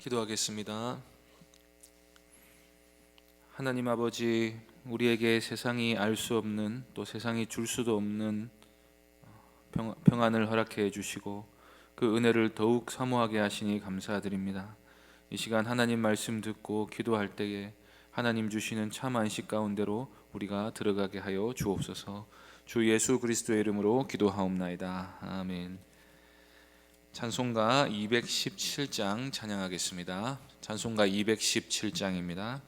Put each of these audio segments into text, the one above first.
기도하겠습니다. 하나님 아버지, 우리에게 세상이 알 수 없는, 또 세상이 줄 수도 없는 평안을 허락해 주시고 그 은혜를 더욱 사모하게 하시니 감사드립니다. 이 시간 하나님 말씀 듣고 기도할 때에 하나님 주시는 참 안식 가운데로 우리가 들어가게 하여 주옵소서. 주 예수 그리스도의 이름으로 기도하옵나이다. 아멘. 찬송가 217장 찬양하겠습니다. 찬송가 217장입니다.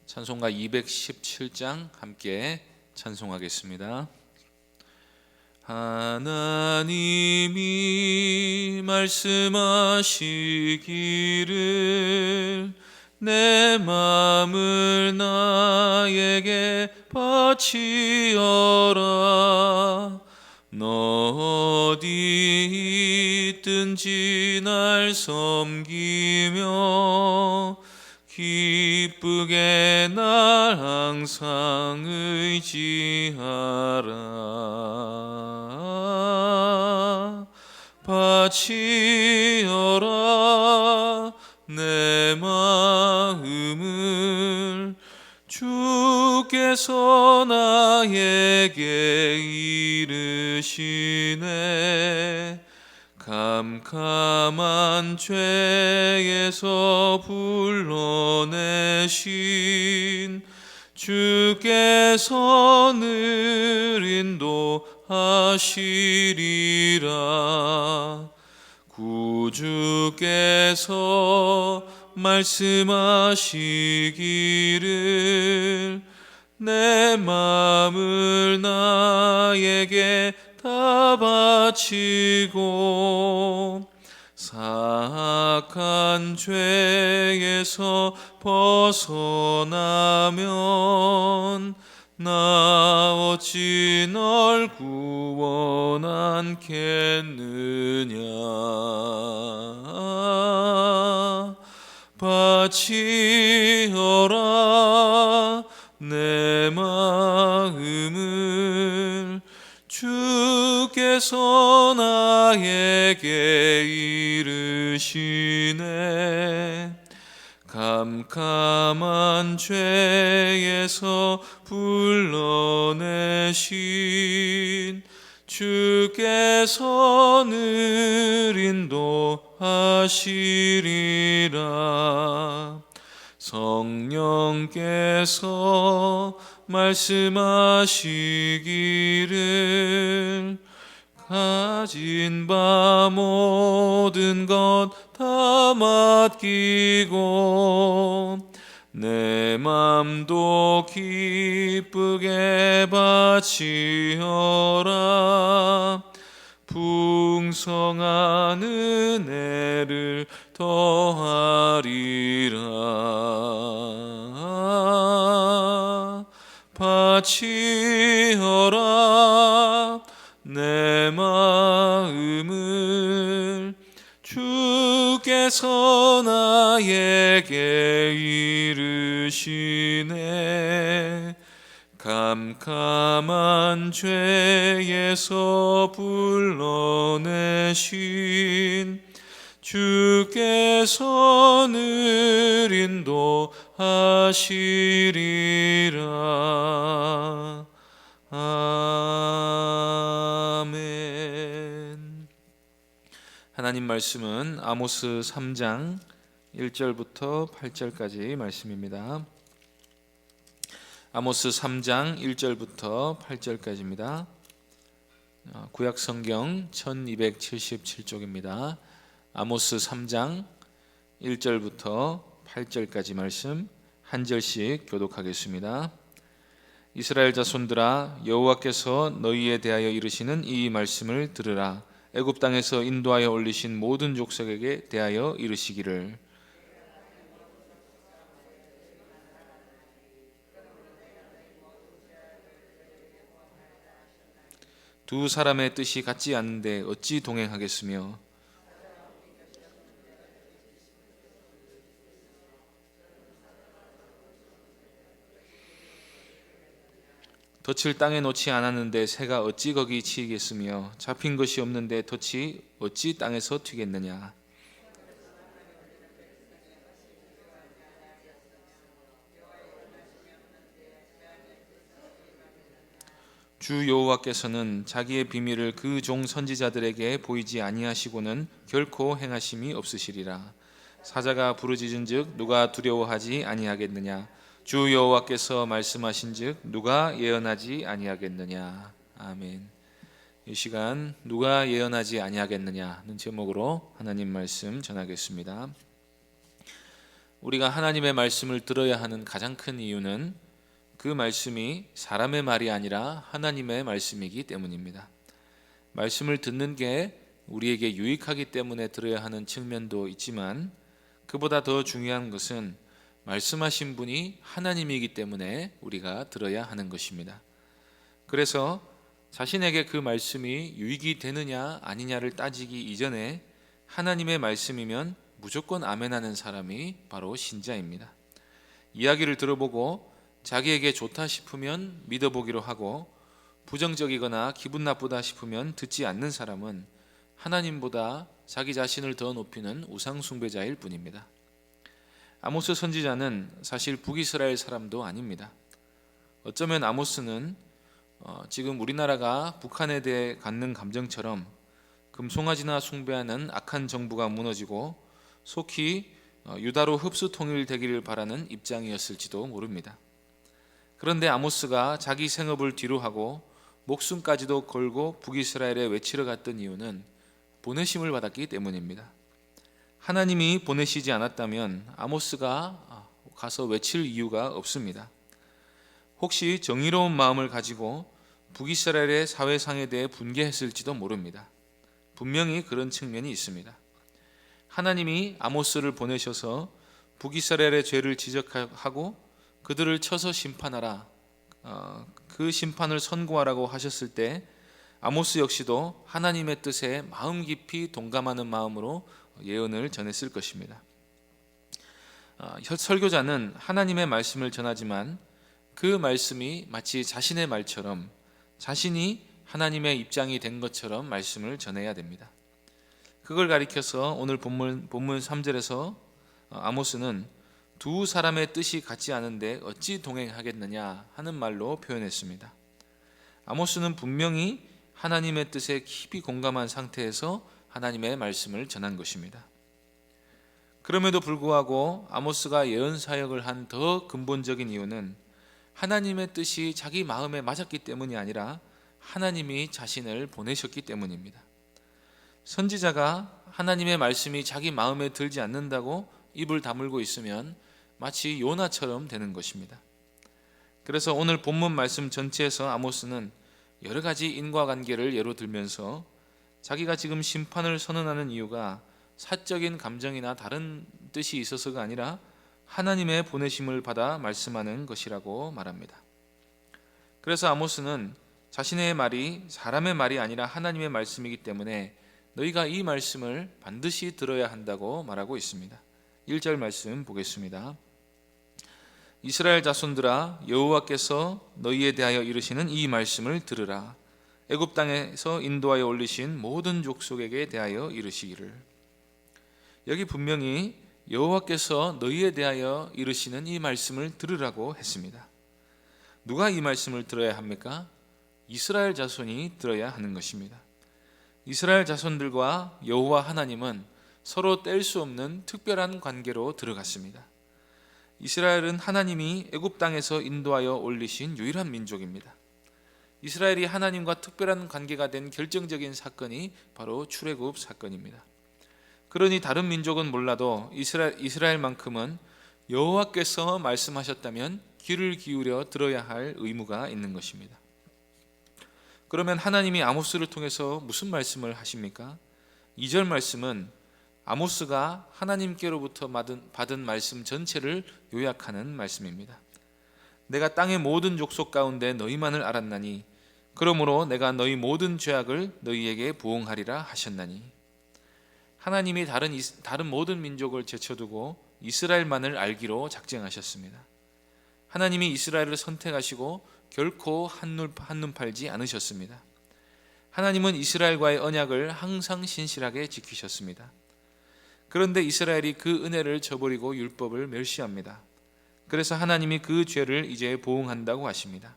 찬송가 217장 함께 찬송하겠습니다. 하나님이 말씀하시기를 내 마음을 나에게 바치어라. 너 어디 있든지 날 섬기며 기쁘게 날 항상 의지하라. 바치어라 내 마음을. 주께서 나에게 이르시네. 캄캄한 죄에서 불러내신 주께서 늘 인도하시리라. 구주께서 말씀하시기를 내 마음을 나에게 다 바치고 사악한 죄에서 벗어나면 나 어찌 널 구원하겠느냐. 바치어라 내 마음을. 주께서 나에게 이르시네. 캄캄한 죄에서 불러내신 주께서 늘 인도하시리라. 성령께서 말씀하시기를 가진 바 모든 것 다 맡기고 내 맘도 기쁘게 바치어라. 풍성한 은혜를 더하리라. 바치어라 내 마음을. 주께서 나에게 이르시네. 캄캄한 죄에서 불러내신 주께서 늘 인도하시리라. 아멘. 하나님 말씀은 아모스 3장 1절부터 8절까지 말씀입니다. 아모스 3장 1절부터 8절까지입니다. 구약 성경 1277쪽입니다. 아모스 3장 1절부터 8절까지 말씀 한 절씩 교독하겠습니다. 이스라엘 자손들아, 여호와께서 너희에 대하여 이르시는 이 말씀을 들으라. 애굽 땅에서 인도하여 올리신 모든 족속에게 대하여 이르시기를 두 사람의 뜻이 같지 않은데 어찌 동행하겠으며 덫을 땅에 놓지 않았는데 새가 어찌 거기 치이겠으며 잡힌 것이 없는데 덫이 어찌 땅에서 튀겠느냐. 주 여호와께서는 자기의 비밀을 그 종 선지자들에게 보이지 아니하시고는 결코 행하심이 없으시리라. 사자가 부르짖은즉 누가 두려워하지 아니하겠느냐. 주 여호와께서 말씀하신즉 누가 예언하지 아니하겠느냐. 아멘. 이 시간 누가 예언하지 아니하겠느냐는 제목으로 하나님 말씀 전하겠습니다. 우리가 하나님의 말씀을 들어야 하는 가장 큰 이유는 그 말씀이 사람의 말이 아니라 하나님의 말씀이기 때문입니다. 말씀을 듣는 게 우리에게 유익하기 때문에 들어야 하는 측면도 있지만 그보다 더 중요한 것은 말씀하신 분이 하나님이기 때문에 우리가 들어야 하는 것입니다. 그래서 자신에게 그 말씀이 유익이 되느냐 아니냐를 따지기 이전에 하나님의 말씀이면 무조건 아멘하는 사람이 바로 신자입니다. 이야기를 들어보고 자기에게 좋다 싶으면 믿어보기로 하고 부정적이거나 기분 나쁘다 싶으면 듣지 않는 사람은 하나님보다 자기 자신을 더 높이는 우상 숭배자일 뿐입니다. 아모스 선지자는 사실 북이스라엘 사람도 아닙니다. 어쩌면 아모스는 지금 우리나라가 북한에 대해 갖는 감정처럼 금송아지나 숭배하는 악한 정부가 무너지고 속히 유다로 흡수 통일되기를 바라는 입장이었을지도 모릅니다. 그런데 아모스가 자기 생업을 뒤로하고 목숨까지도 걸고 북이스라엘에 외치러 갔던 이유는 보내심을 받았기 때문입니다. 하나님이 보내시지 않았다면 아모스가 가서 외칠 이유가 없습니다. 혹시 정의로운 마음을 가지고 북이스라엘의 사회상에 대해 분개했을지도 모릅니다. 분명히 그런 측면이 있습니다. 하나님이 아모스를 보내셔서 북이스라엘의 죄를 지적하고 그들을 쳐서 심판하라, 그 심판을 선고하라고 하셨을 때 아모스 역시도 하나님의 뜻에 마음 깊이 동감하는 마음으로 예언을 전했을 것입니다. 설교자는 하나님의 말씀을 전하지만 그 말씀이 마치 자신의 말처럼 자신이 하나님의 입장이 된 것처럼 말씀을 전해야 됩니다. 그걸 가리켜서 오늘 본문 3절에서 아모스는 두 사람의 뜻이 같지 않은데 어찌 동행하겠느냐 하는 말로 표현했습니다. 아모스는 분명히 하나님의 뜻에 깊이 공감한 상태에서 하나님의 말씀을 전한 것입니다. 그럼에도 불구하고 아모스가 예언 사역을 한 더 근본적인 이유는 하나님의 뜻이 자기 마음에 맞았기 때문이 아니라 하나님이 자신을 보내셨기 때문입니다. 선지자가 하나님의 말씀이 자기 마음에 들지 않는다고 입을 다물고 있으면 마치 요나처럼 되는 것입니다. 그래서 오늘 본문 말씀 전체에서 아모스는 여러 가지 인과관계를 예로 들면서 자기가 지금 심판을 선언하는 이유가 사적인 감정이나 다른 뜻이 있어서가 아니라 하나님의 보내심을 받아 말씀하는 것이라고 말합니다. 그래서 아모스는 자신의 말이 사람의 말이 아니라 하나님의 말씀이기 때문에 너희가 이 말씀을 반드시 들어야 한다고 말하고 있습니다. 1절 말씀 보겠습니다. 이스라엘 자손들아, 여호와께서 너희에 대하여 이르시는 이 말씀을 들으라. 애굽 땅에서 인도하여 올리신 모든 족속에게 대하여 이르시기를. 여기 분명히 여호와께서 너희에 대하여 이르시는 이 말씀을 들으라고 했습니다. 누가 이 말씀을 들어야 합니까? 이스라엘 자손이 들어야 하는 것입니다. 이스라엘 자손들과 여호와 하나님은 서로 뗄 수 없는 특별한 관계로 들어갔습니다. 이스라엘은 하나님이 애굽 땅에서 인도하여 올리신 유일한 민족입니다. 이스라엘이 하나님과 특별한 관계가 된 결정적인 사건이 바로 출애굽 사건입니다. 그러니 다른 민족은 몰라도 이스라엘만큼은 여호와께서 말씀하셨다면 귀를 기울여 들어야 할 의무가 있는 것입니다. 그러면 하나님이 아모스를 통해서 무슨 말씀을 하십니까? 2절 말씀은 아모스가 하나님께로부터 받은 말씀 전체를 요약하는 말씀입니다. 내가 땅의 모든 족속 가운데 너희만을 알았나니 그러므로 내가 너희 모든 죄악을 너희에게 보응하리라 하셨나니. 하나님이 다른 모든 민족을 제쳐두고 이스라엘만을 알기로 작정하셨습니다. 하나님이 이스라엘을 선택하시고 결코 한눈 팔지 않으셨습니다. 하나님은 이스라엘과의 언약을 항상 신실하게 지키셨습니다. 그런데 이스라엘이 그 은혜를 저버리고 율법을 멸시합니다. 그래서 하나님이 그 죄를 이제 보응한다고 하십니다.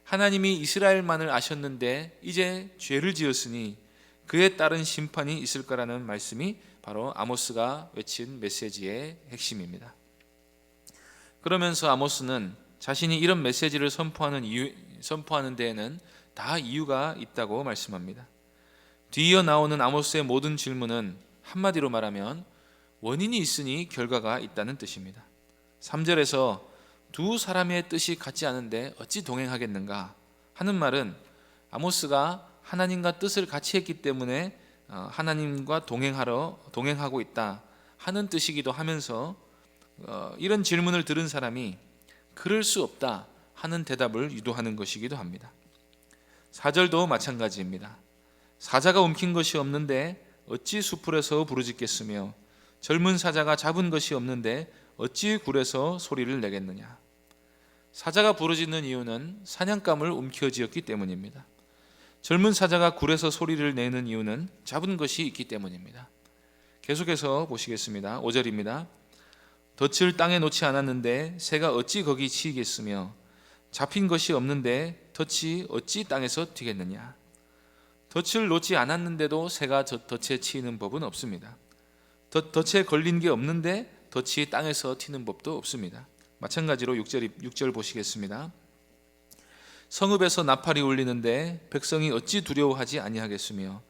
하나님이 이스라엘만을 아셨는데 이제 죄를 지었으니 그에 따른 심판이 있을 거라는 말씀이 바로 아모스가 외친 메시지의 핵심입니다. 그러면서 아모스는 자신이 이런 메시지를 선포하는 데에는 다 이유가 있다고 말씀합니다. 뒤이어 나오는 아모스의 모든 질문은 한마디로 말하면 원인이 있으니 결과가 있다는 뜻입니다. 3절에서 두 사람의 뜻이 같지 않은데 어찌 동행하겠는가 하는 말은 아모스가 하나님과 뜻을 같이 했기 때문에 하나님과 동행하고 있다 하는 뜻이기도 하면서 이런 질문을 들은 사람이 그럴 수 없다 하는 대답을 유도하는 것이기도 합니다. 4절도 마찬가지입니다. 사자가 움킨 것이 없는데 어찌 수풀에서 부르짖겠으며 젊은 사자가 잡은 것이 없는데 어찌 굴에서 소리를 내겠느냐. 사자가 부르짖는 이유는 사냥감을 움켜쥐었기 때문입니다. 젊은 사자가 굴에서 소리를 내는 이유는 잡은 것이 있기 때문입니다. 계속해서 보시겠습니다. 5절입니다. 덫을 땅에 놓지 않았는데 새가 어찌 거기 치이겠으며 잡힌 것이 없는데 덫이 어찌 땅에서 튀겠느냐. 덫을 놓지 않았는데도 새가 덫에 치이는 법은 없습니다. 덫에 걸린 게 없는데 덫이 땅에서 튀는 법도 없습니다. 마찬가지로 6절 보시겠습니다. 성읍에서 나팔이 울리는데 백성이 어찌 두려워하지 아니하겠으며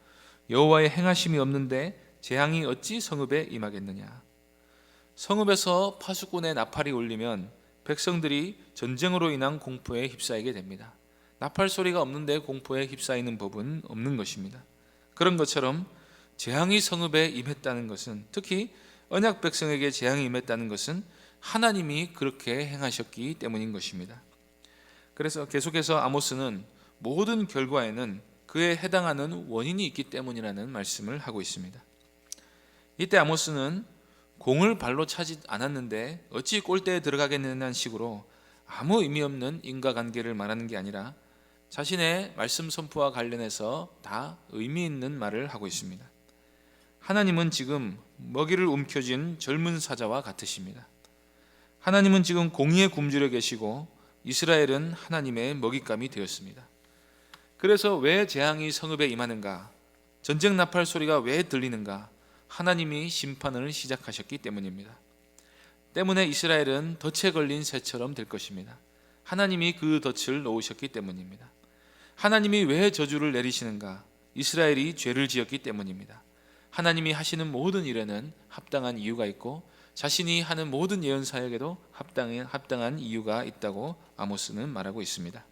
여호와의 행하심이 없는데 재앙이 어찌 성읍에 임하겠느냐. 성읍에서 파수꾼의 나팔이 울리면 백성들이 전쟁으로 인한 공포에 휩싸이게 됩니다. 나팔 소리가 없는데 공포에 휩싸이는 법은 없는 것입니다. 그런 것처럼 재앙이 성읍에 임했다는 것은, 특히 언약 백성에게 재앙이 임했다는 것은 하나님이 그렇게 행하셨기 때문인 것입니다. 그래서 계속해서 아모스는 모든 결과에는 그에 해당하는 원인이 있기 때문이라는 말씀을 하고 있습니다. 이때 아모스는 공을 발로 차지 않았는데 어찌 골대에 들어가겠느냐는 식으로 아무 의미 없는 인과관계를 말하는 게 아니라 자신의 말씀 선포와 관련해서 다 의미 있는 말을 하고 있습니다. 하나님은 지금 먹이를 움켜쥔 젊은 사자와 같으십니다. 하나님은 지금 공의에 굶주려 계시고 이스라엘은 하나님의 먹잇감이 되었습니다. 그래서 왜 재앙이 성읍에 임하는가? 전쟁 나팔 소리가 왜 들리는가? 하나님이 심판을 시작하셨기 때문입니다. 때문에 이스라엘은 덫에 걸린 새처럼 될 것입니다. 하나님이 그 덫을 놓으셨기 때문입니다. 하나님이 왜 저주를 내리시는가? 이스라엘이 죄를 지었기 때문입니다. 하나님이 하시는 모든 일에는 합당한 이유가 있고 자신이 하는 모든 예언 사역에도 합당한 이유가 있다고 아모스는 말하고 있습니다.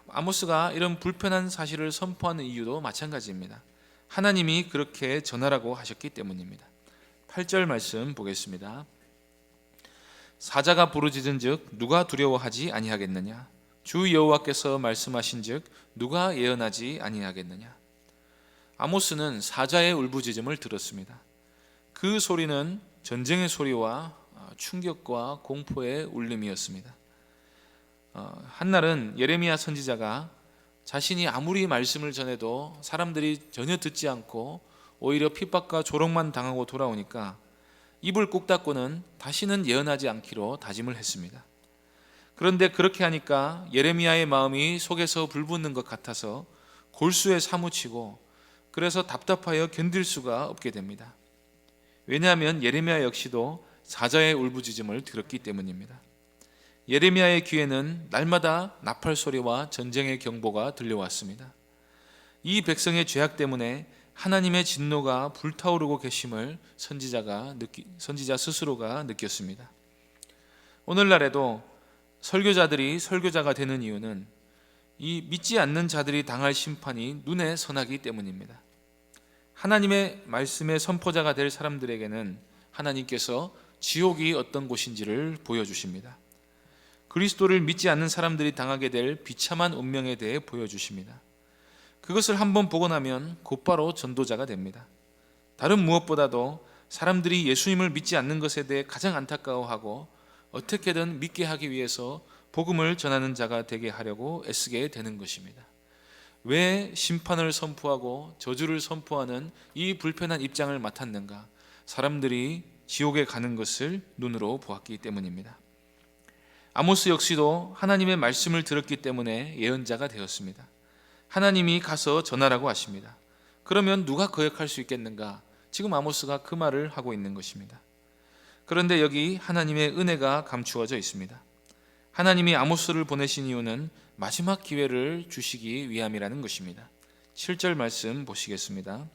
아모스가 이런 불편한 사실을 선포하는 이유도 마찬가지입니다. 하나님이 그렇게 전하라고 하셨기 때문입니다. 8절 말씀 보겠습니다. 사자가 부르짖은즉 누가 두려워하지 아니하겠느냐. 주 여호와께서 말씀하신즉 누가 예언하지 아니하겠느냐. 아모스는 사자의 울부짖음을 들었습니다. 그 소리는 전쟁의 소리와 충격과 공포의 울림이었습니다. 한날은 예레미야 선지자가 자신이 아무리 말씀을 전해도 사람들이 전혀 듣지 않고 오히려 핍박과 조롱만 당하고 돌아오니까 입을 꾹 닫고는 다시는 예언하지 않기로 다짐을 했습니다. 그런데 그렇게 하니까 예레미야의 마음이 속에서 불붙는 것 같아서 골수에 사무치고 그래서 답답하여 견딜 수가 없게 됩니다. 왜냐하면 예레미야 역시도 사자의 울부짖음을 들었기 때문입니다. 예레미야의 귀에는 날마다 나팔 소리와 전쟁의 경보가 들려왔습니다. 이 백성의 죄악 때문에 하나님의 진노가 불타오르고 계심을 선지자 스스로가 느꼈습니다. 오늘날에도 설교자들이 설교자가 되는 이유는 이 믿지 않는 자들이 당할 심판이 눈에 선하기 때문입니다. 하나님의 말씀의 선포자가 될 사람들에게는 하나님께서 지옥이 어떤 곳인지를 보여주십니다. 그리스도를 믿지 않는 사람들이 당하게 될 비참한 운명에 대해 보여주십니다. 그것을 한번 보고 나면 곧바로 전도자가 됩니다. 다른 무엇보다도 사람들이 예수님을 믿지 않는 것에 대해 가장 안타까워하고 어떻게든 믿게 하기 위해서 복음을 전하는 자가 되게 하려고 애쓰게 되는 것입니다. 왜 심판을 선포하고 저주를 선포하는 이 불편한 입장을 맡았는가? 사람들이 지옥에 가는 것을 눈으로 보았기 때문입니다. 아모스 역시도 하나님의 말씀을 들었기 때문에 예언자가 되었습니다. 하나님이 가서 전하라고 하십니다. 그러면 누가 거역할 수 있겠는가? 지금 아모스가 그 말을 하고 있는 것입니다. 그런데 여기 하나님의 은혜가 감추어져 있습니다. 하나님이 아모스를 보내신 이유는 마지막 기회를 주시기 위함이라는 것입니다. 7절 말씀 보시겠습니다.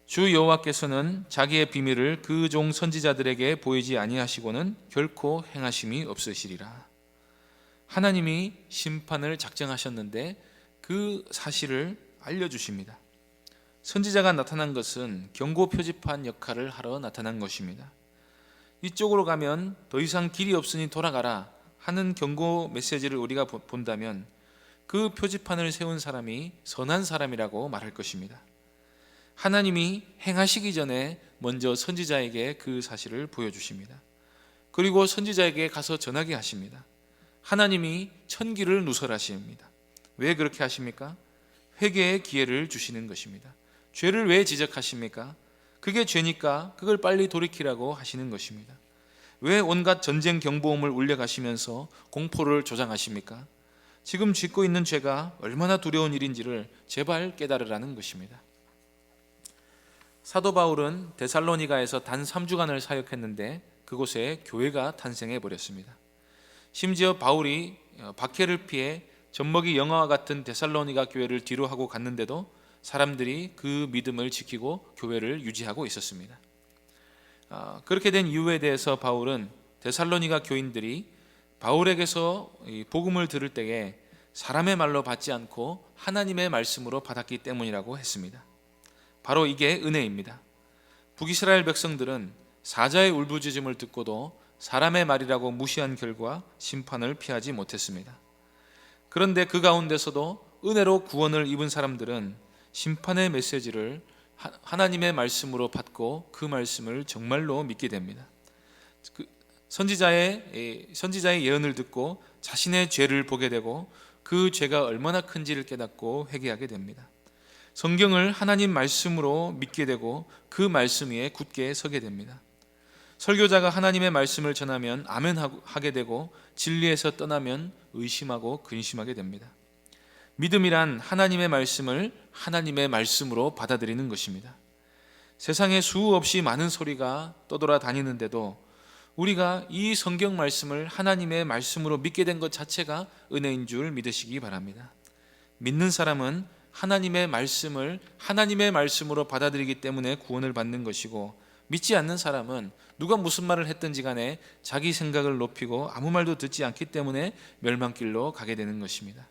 주 여호와께서는 자기의 비밀을 그 종 선지자들에게 보이지 아니하시고는 결코 행하심이 없으시리라. 하나님이 심판을 작정하셨는데 그 사실을 알려주십니다. 선지자가 나타난 것은 경고 표지판 역할을 하러 나타난 것입니다. 이쪽으로 가면 더 이상 길이 없으니 돌아가라 하는 경고 메시지를 우리가 본다면 그 표지판을 세운 사람이 선한 사람이라고 말할 것입니다. 하나님이 행하시기 전에 먼저 선지자에게 그 사실을 보여주십니다. 그리고 선지자에게 가서 전하게 하십니다. 하나님이 천기를 누설하십니다. 왜 그렇게 하십니까? 회개의 기회를 주시는 것입니다. 죄를 왜 지적하십니까? 그게 죄니까 그걸 빨리 돌이키라고 하시는 것입니다. 왜 온갖 전쟁 경보음을 울려가시면서 공포를 조장하십니까? 지금 짓고 있는 죄가 얼마나 두려운 일인지를 제발 깨달으라는 것입니다. 사도 바울은 데살로니가에서 단 3주간을 사역했는데 그곳에 교회가 탄생해 버렸습니다. 심지어 바울이 박해를 피해 젖먹이 영화와 같은 데살로니가 교회를 뒤로 하고 갔는데도 사람들이 그 믿음을 지키고 교회를 유지하고 있었습니다. 그렇게 된 이유에 대해서 바울은 데살로니가 교인들이 바울에게서 복음을 들을 때에 사람의 말로 받지 않고 하나님의 말씀으로 받았기 때문이라고 했습니다. 바로 이게 은혜입니다. 북이스라엘 백성들은 사자의 울부짖음을 듣고도 사람의 말이라고 무시한 결과 심판을 피하지 못했습니다. 그런데 그 가운데서도 은혜로 구원을 입은 사람들은 심판의 메시지를 하나님의 말씀으로 받고 그 말씀을 정말로 믿게 됩니다. 선지자의 예언을 듣고 자신의 죄를 보게 되고 그 죄가 얼마나 큰지를 깨닫고 회개하게 됩니다. 성경을 하나님 말씀으로 믿게 되고 그 말씀 위에 굳게 서게 됩니다. 설교자가 하나님의 말씀을 전하면 아멘하게 되고 진리에서 떠나면 의심하고 근심하게 됩니다. 믿음이란 하나님의 말씀을 하나님의 말씀으로 받아들이는 것입니다. 세상에 수없이 많은 소리가 떠돌아다니는데도 우리가 이 성경 말씀을 하나님의 말씀으로 믿게 된 것 자체가 은혜인 줄 믿으시기 바랍니다. 믿는 사람은 하나님의 말씀을 하나님의 말씀으로 받아들이기 때문에 구원을 받는 것이고, 믿지 않는 사람은 누가 무슨 말을 했든지 간에 자기 생각을 높이고 아무 말도 듣지 않기 때문에 멸망길로 가게 되는 것입니다.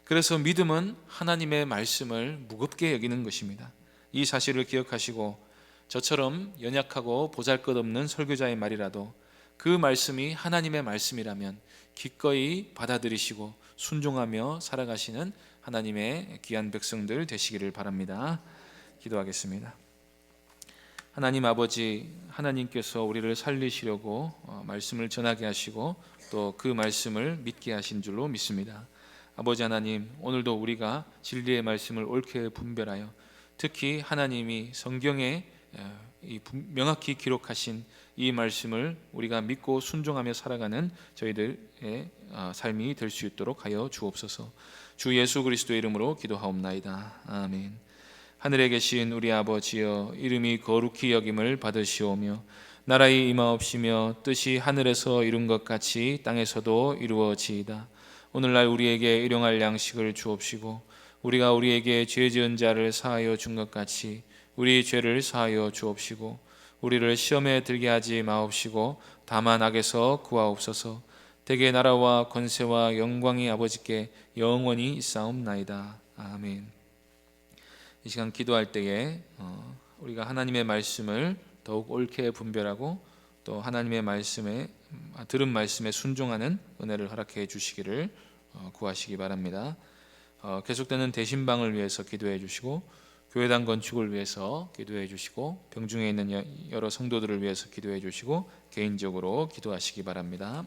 그래서 믿음은 하나님의 말씀을 무겁게 여기는 것입니다. 이 사실을 기억하시고 저처럼 연약하고 보잘것없는 설교자의 말이라도 그 말씀이 하나님의 말씀이라면 기꺼이 받아들이시고 순종하며 살아가시는 하나님의 귀한 백성들 되시기를 바랍니다. 기도하겠습니다. 하나님 아버지, 하나님께서 우리를 살리시려고 말씀을 전하게 하시고 또 그 말씀을 믿게 하신 줄로 믿습니다. 아버지 하나님, 오늘도 우리가 진리의 말씀을 옳게 분별하여 특히 하나님이 성경에 명확히 기록하신 이 말씀을 우리가 믿고 순종하며 살아가는 저희들의 삶이 될 수 있도록 하여 주옵소서. 주 예수 그리스도의 이름으로 기도하옵나이다. 아멘. 하늘에 계신 우리 아버지여, 이름이 거룩히 여김을 받으시오며 나라의 임하옵시며 뜻이 하늘에서 이룬 것 같이 땅에서도 이루어지이다. 오늘날 우리에게 일용할 양식을 주옵시고 우리가 우리에게 죄 지은 자를 사하여 준 것 같이 우리 죄를 사하여 주옵시고 우리를 시험에 들게 하지 마옵시고 다만 악에서 구하옵소서. 대개 나라와 권세와 영광이 아버지께 영원히 있사옵나이다. 아멘. 이 시간 기도할 때에 우리가 하나님의 말씀을 더욱 옳게 분별하고 또 하나님의 말씀에 들은 말씀에 순종하는 은혜를 허락해 주시기를 구하시기 바랍니다. 계속되는 대신방을 위해서 기도해 주시고 교회당 건축을 위해서 기도해 주시고 병중에 있는 여러 성도들을 위해서 기도해 주시고 개인적으로 기도하시기 바랍니다.